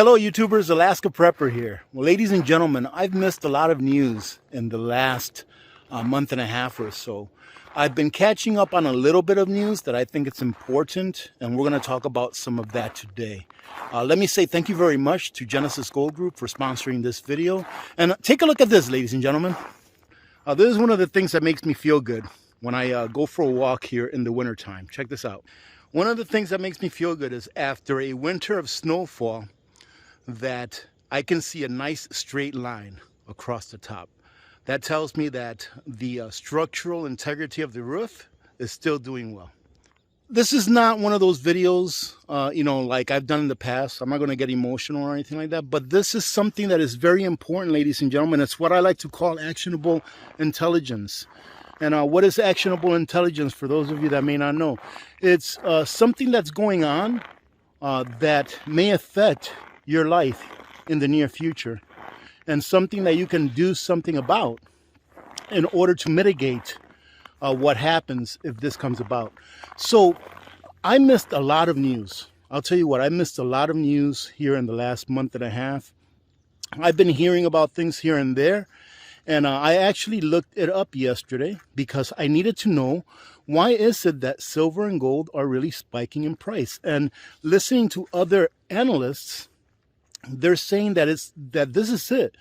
Hello YouTubers, Alaska Prepper here. Well, ladies and gentlemen, I've missed a lot of news in the last month and a half or so. I've been catching up on a little bit of news that I think it's important, and we're going to talk about some of that today. Let me say thank you very much to Genesis Gold Group for sponsoring this video. And take a look at this, ladies and gentlemen. This is one of the things that makes me feel good when I go for a walk here in the wintertime. Check this out. One of the things that makes me feel good is after a winter of snowfall, that I can see a nice straight line across the top. That tells me that the structural integrity of the roof is still doing well. This is not one of those videos, like I've done in the past. I'm not going to get emotional or anything like that, but this is something that is very important, ladies and gentlemen. It's what I like to call actionable intelligence. And what is actionable intelligence, for those of you that may not know? It's something that's going on that may affect your life in the near future, and something that you can do something about in order to mitigate what happens if this comes about. So I missed a lot of news. I'll tell you what, I missed a lot of news here in the last month and a half. I've been hearing about things here and there, and I actually looked it up yesterday because I needed to know, why is it that silver and gold are really spiking in price? And listening to other analysts, they're saying that this is it,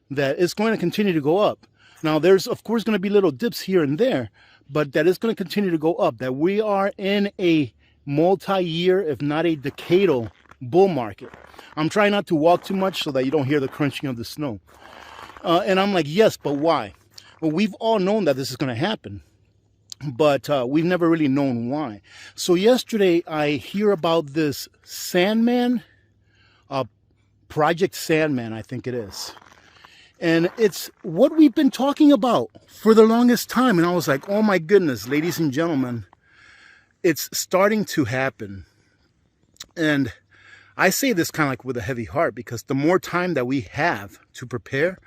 that it's going to continue to go up. Now, there's of course going to be little dips here and there, but that it's going to continue to go up, that we are in a multi-year, if not a decadal, bull market. I'm trying not to walk too much so that you don't hear the crunching of the snow. And I'm like, yes, but why? Well, we've all known that this is going to happen, but we've never really known why. So yesterday, I hear about this Sandman, Project Sandman, I think it is. And it's what we've been talking about for the longest time. And I was like, oh my goodness, ladies and gentlemen, it's starting to happen. And I say this kind of like with a heavy heart, because the more time that we have to prepare,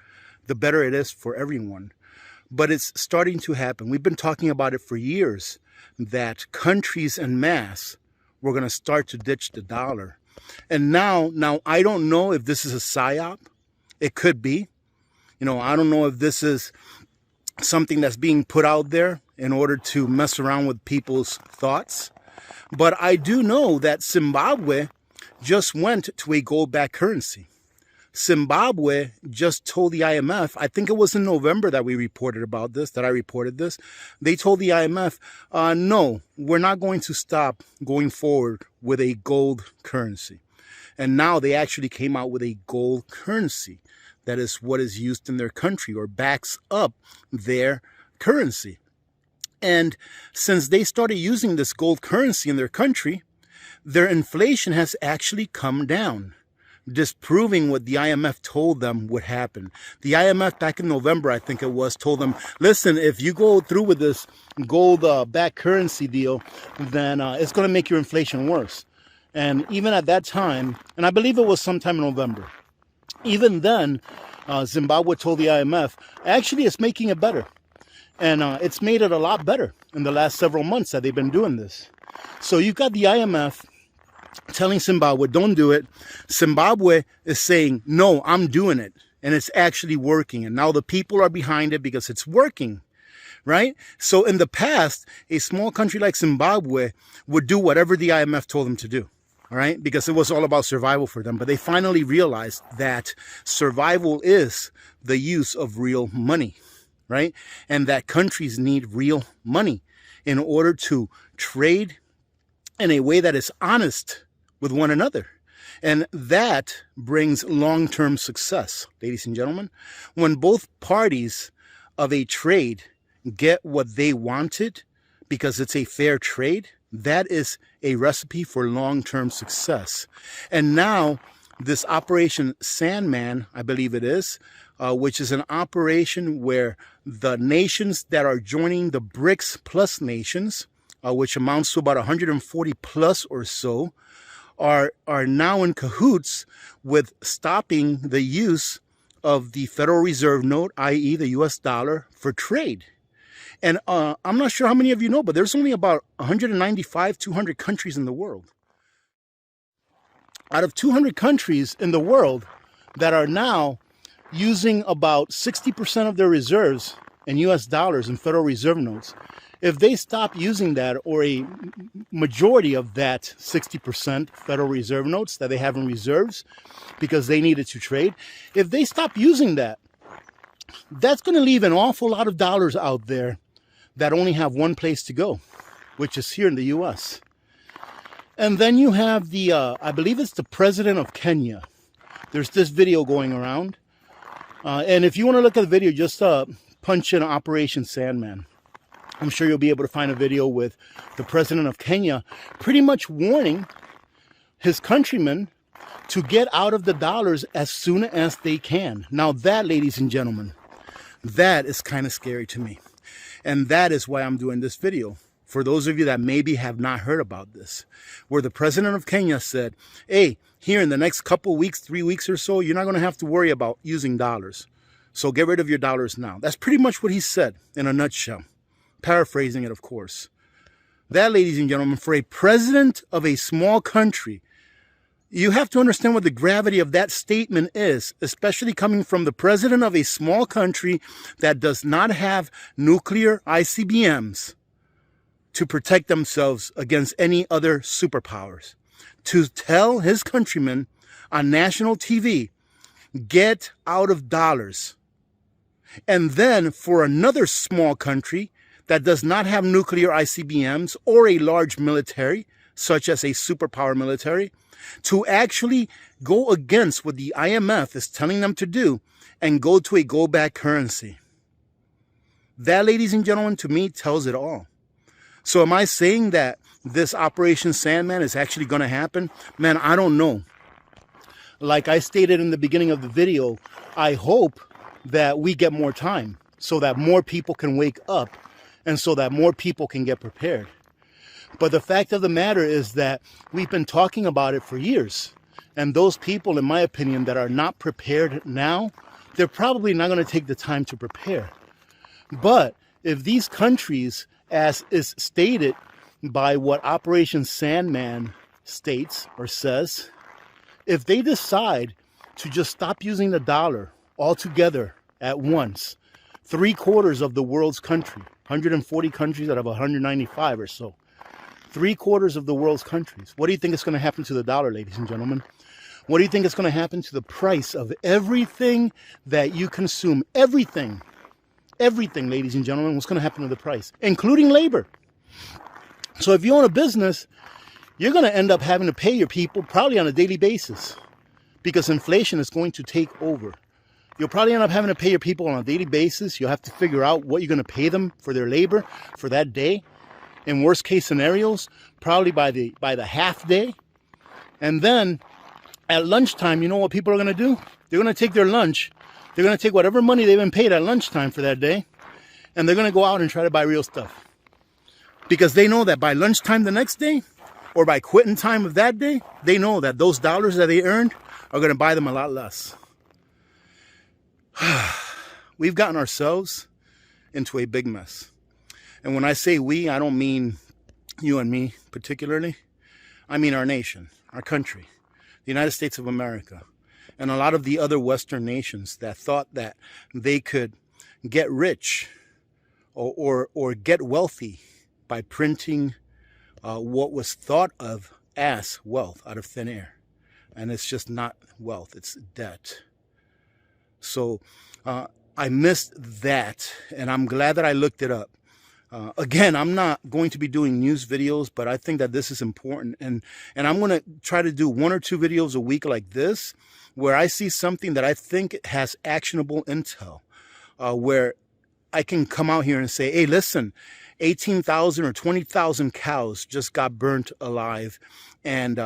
the better it is for everyone. But it's starting to happen. We've been talking about it for years, that countries en masse were going to start to ditch the dollar. And now I don't know if this is a psyop. It could be. I don't know if this is something that's being put out there in order to mess around with people's thoughts. But I do know that Zimbabwe just went to a gold-backed currency. Zimbabwe just told the IMF, I think it was in November that we reported about this, that I reported this. They told the IMF, no, we're not going to stop going forward with a gold currency. And now they actually came out with a gold currency. That is what is used in their country, or backs up their currency. And since they started using this gold currency in their country, their inflation has actually come down, disproving what the IMF told them would happen. The IMF back in November, I think it was, told them, listen, if you go through with this gold backed currency deal, then it's going to make your inflation worse. And even at that time, and I believe it was sometime in November, even then, Zimbabwe told the IMF, actually, it's making it better. And it's made it a lot better in the last several months that they've been doing this. So you've got the IMF telling Zimbabwe, don't do it. Zimbabwe is saying, no, I'm doing it. And it's actually working. And now the people are behind it because it's working, right? So in the past, a small country like Zimbabwe would do whatever the IMF told them to do. All right, because it was all about survival for them. But they finally realized that survival is the use of real money, right? And that countries need real money in order to trade in a way that is honest with one another. And that brings long-term success, ladies and gentlemen. When both parties of a trade get what they wanted because it's a fair trade, that is a recipe for long-term success. And now this Operation Sandman, I believe it is, which is an operation where the nations that are joining the BRICS plus nations, which amounts to about 140 plus or so, are now in cahoots with stopping the use of the Federal Reserve note, i.e. the US dollar, for trade. And I'm not sure how many of you know, but there's only about 195, 200 countries in the world. out of 200 countries in the world that are now using about 60% of their reserves in US dollars and Federal Reserve notes, if they stop using that, or a majority of that 60% Federal Reserve notes that they have in reserves because they needed to trade, if they stop using that, that's going to leave an awful lot of dollars out there that only have one place to go, which is here in the US. And then you have the, I believe it's the president of Kenya. There's this video going around. And if you want to look at the video, just punch in Operation Sandman. I'm sure you'll be able to find a video with the president of Kenya pretty much warning his countrymen to get out of the dollars as soon as they can. Now that, ladies and gentlemen, that is kind of scary to me. And that is why I'm doing this video. For those of you that maybe have not heard about this, where the president of Kenya said, hey, here in the next couple weeks, 3 weeks or so, you're not going to have to worry about using dollars. So get rid of your dollars now. That's pretty much what he said in a nutshell. Paraphrasing it, of course. That, ladies and gentlemen, for a president of a small country, you have to understand what the gravity of that statement is, especially coming from the president of a small country that does not have nuclear ICBMs to protect themselves against any other superpowers. To tell his countrymen on national TV, get out of dollars. And then for another small country that does not have nuclear ICBMs or a large military, such as a superpower military, to actually go against what the IMF is telling them to do and go to a go-back currency. That, ladies and gentlemen, to me tells it all. So am I saying that this Operation Sandman is actually going to happen? Man, I don't know. Like I stated in the beginning of the video, I hope that we get more time so that more people can wake up and so that more people can get prepared. But the fact of the matter is that we've been talking about it for years. And those people, in my opinion, that are not prepared now, they're probably not going to take the time to prepare. But if these countries, as is stated by what Operation Sandman states or says, if they decide to just stop using the dollar altogether at once, 3/4 of the world's country, 140 countries out of 195 or so, 3/4 of the world's countries, what do you think is going to happen to the dollar, ladies and gentlemen? What do you think is going to happen to the price of everything that you consume? Everything, ladies and gentlemen, what's going to happen to the price, including labor? So if you own a business, you're going to end up having to pay your people probably on a daily basis because inflation is going to take over. You'll probably end up having to pay your people on a daily basis. You'll have to figure out what you're going to pay them for their labor for that day. In worst case scenarios, probably by the half day. And then at lunchtime, you know what people are going to do? They're going to take their lunch. They're going to take whatever money they've been paid at lunchtime for that day, and they're going to go out and try to buy real stuff. Because they know that by lunchtime the next day, or by quitting time of that day, they know that those dollars that they earned are going to buy them a lot less. We've gotten ourselves into a big mess. And when I say we, I don't mean you and me particularly. I mean our nation, our country, the United States of America, and a lot of the other Western nations that thought that they could get rich or get wealthy by printing what was thought of as wealth out of thin air. And it's just not wealth, it's debt. So I missed that, and I'm glad that I looked it up. Again, I'm not going to be doing news videos, but I think that this is important. And I'm going to try to do 1 or 2 videos a week like this, where I see something that I think has actionable intel, where I can come out here and say, hey, listen, 18,000 or 20,000 cows just got burnt alive. And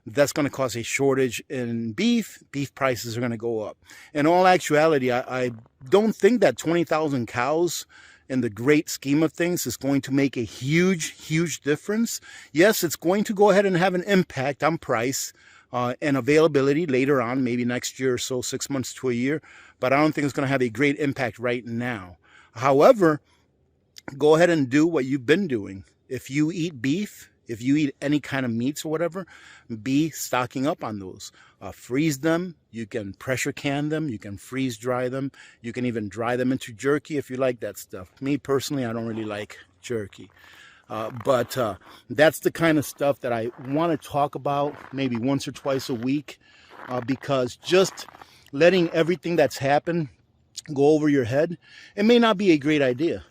that's going to cause a shortage in beef. Beef prices are going to go up. In all actuality, I don't think that 20,000 cows in the great scheme of things is going to make a huge difference. Yes, it's going to go ahead and have an impact on price and availability later on, maybe next year or so, 6 months to a year. But I don't think it's going to have a great impact right now. However, go ahead and do what you've been doing. If you eat beef, if you eat any kind of meats or whatever, be stocking up on those. Freeze them. You can pressure can them. You can freeze dry them. You can even dry them into jerky if you like that stuff. Me personally, I don't really like jerky. But that's the kind of stuff that I want to talk about maybe once or twice a week, because just letting everything that's happened go over your head, it may not be a great idea.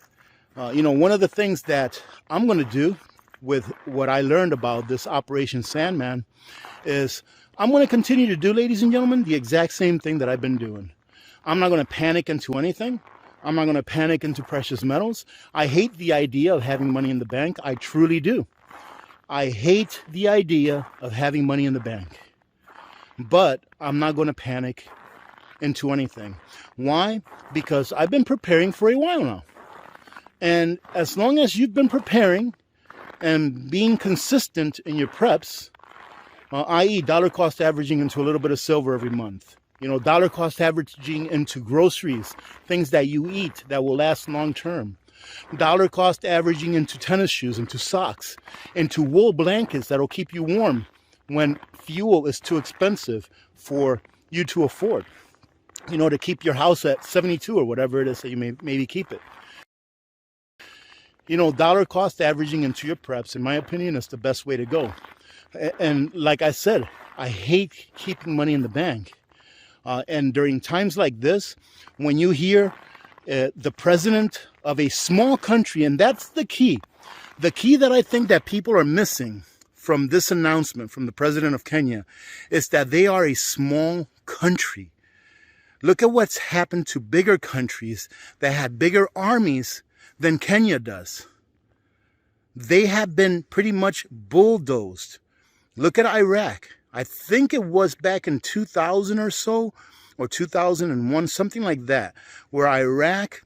One of the things that I'm going to do with what I learned about this Operation Sandman is I'm going to continue to do, ladies and gentlemen, the exact same thing that I've been doing. I'm not going to panic into anything. I'm not going to panic into precious metals. I hate the idea of having money in the bank. I truly do. I hate the idea of having money in the bank. But I'm not going to panic into anything. Why? Because I've been preparing for a while now. And as long as you've been preparing and being consistent in your preps, i.e. dollar cost averaging into a little bit of silver every month, dollar cost averaging into groceries, things that you eat that will last long term, dollar cost averaging into tennis shoes, into socks, into wool blankets that'll keep you warm when fuel is too expensive for you to afford, to keep your house at 72 or whatever it is that you maybe keep it. Dollar cost averaging into your preps, in my opinion, is the best way to go. And like I said, I hate keeping money in the bank. And during times like this, when you hear the president of a small country, and that's the key that I think that people are missing from this announcement from the president of Kenya, is that they are a small country. Look at what's happened to bigger countries that had bigger armies than Kenya does. They have been pretty much bulldozed. Look at Iraq. I think it was back in 2000 or so, or 2001, something like that, where Iraq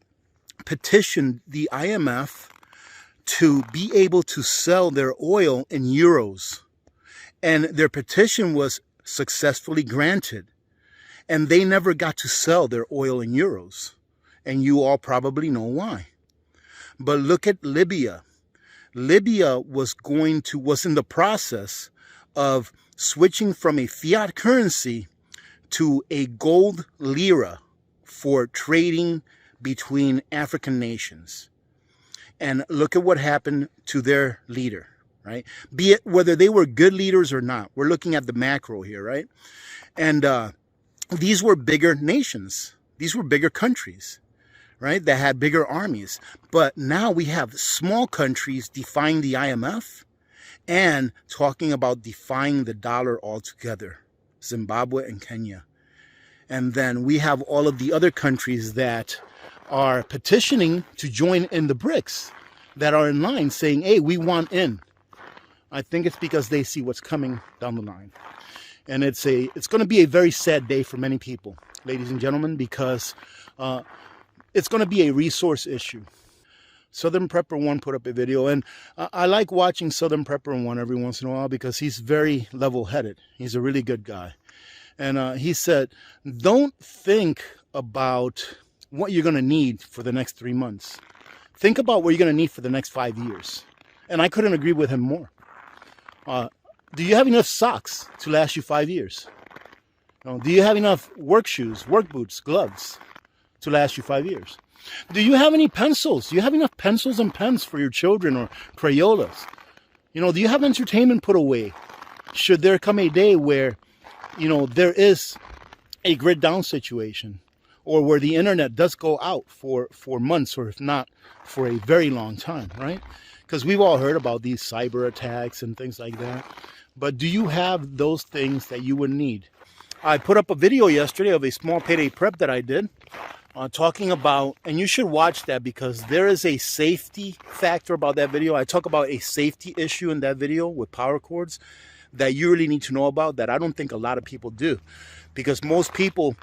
petitioned the IMF to be able to sell their oil in euros. And their petition was successfully granted. And they never got to sell their oil in euros. And you all probably know why. But look at Libya. Libya was in the process of switching from a fiat currency to a gold lira for trading between African nations. And look at what happened to their leader, right? Be it whether they were good leaders or not. We're looking at the macro here, right? And these were bigger nations. These were bigger countries, right, that had bigger armies. But now we have small countries defying the IMF and talking about defying the dollar altogether, Zimbabwe and Kenya. And then we have all of the other countries that are petitioning to join in the BRICS, that are in line saying, hey, we want in. I think it's because they see what's coming down the line. And it's going to be a very sad day for many people, ladies and gentlemen, because it's going to be a resource issue. Southern Prepper 1 put up a video, and I like watching Southern Prepper 1 every once in a while because he's very level-headed. He's a really good guy. And he said, don't think about what you're going to need for the next 3 months. Think about what you're going to need for the next 5 years. And I couldn't agree with him more. Do you have enough socks to last you 5 years? Do you have enough work shoes, work boots, gloves to last you 5 years? Do you have any pencils? Do you have enough pencils and pens for your children or Crayolas? Do you have entertainment put away? Should there come a day where, there is a grid down situation, or where the internet does go out for months, or if not, for a very long time, right? Because we've all heard about these cyber attacks and things like that. But do you have those things that you would need? I put up a video yesterday of a small payday prep that I did, talking about, and you should watch that because there is a safety factor about that video. I talk about a safety issue in that video with power cords that you really need to know about, that I don't think a lot of people do, because most people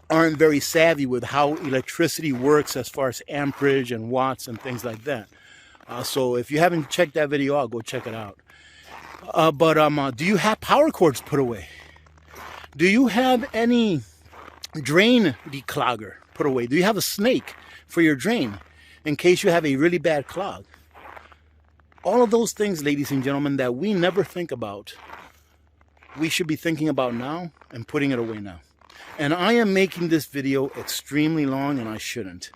aren't very savvy with how electricity works as far as amperage and watts and things like that. So if you haven't checked that video out, go check it out. But do you have power cords put away? Do you have any drain declogger put away? Do you have a snake for your drain in case you have a really bad clog? All of those things, ladies and gentlemen, that we never think about, we should be thinking about now and putting it away now. And I am making this video extremely long, and I shouldn't.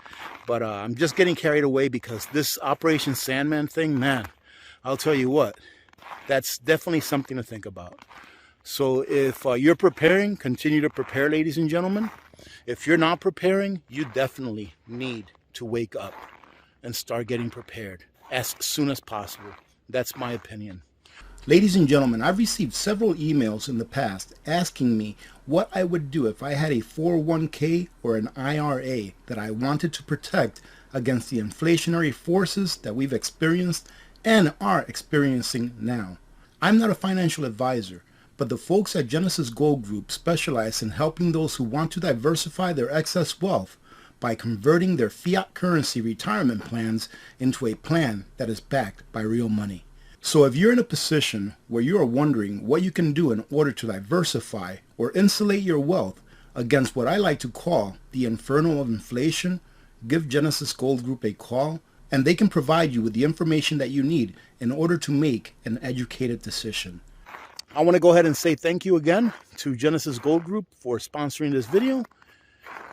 But I'm just getting carried away because this Operation Sandman thing, man, I'll tell you what, that's definitely something to think about. So if you're preparing, continue to prepare, ladies and gentlemen. If you're not preparing, you definitely need to wake up and start getting prepared as soon as possible. That's my opinion. Ladies and gentlemen, I've received several emails in the past asking me what I would do if I had a 401k or an IRA that I wanted to protect against the inflationary forces that we've experienced and are experiencing now. I'm not a financial advisor, but the folks at Genesis Gold Group specialize in helping those who want to diversify their excess wealth by converting their fiat currency retirement plans into a plan that is backed by real money. So if you're in a position where you are wondering what you can do in order to diversify or insulate your wealth against what I like to call the inferno of inflation, give Genesis Gold Group a call and they can provide you with the information that you need in order to make an educated decision. I want to go ahead and say thank you again to Genesis Gold Group for sponsoring this video.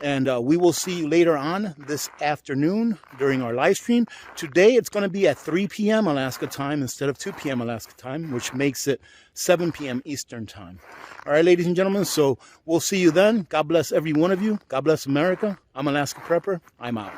And we will see you later on this afternoon during our live stream. Today it's going to be at 3 p.m. Alaska time instead of 2 p.m. Alaska time, which makes it 7 p.m. Eastern time. All right, ladies and gentlemen, so we'll see you then. God bless every one of you. God bless America. I'm Alaska Prepper. I'm out.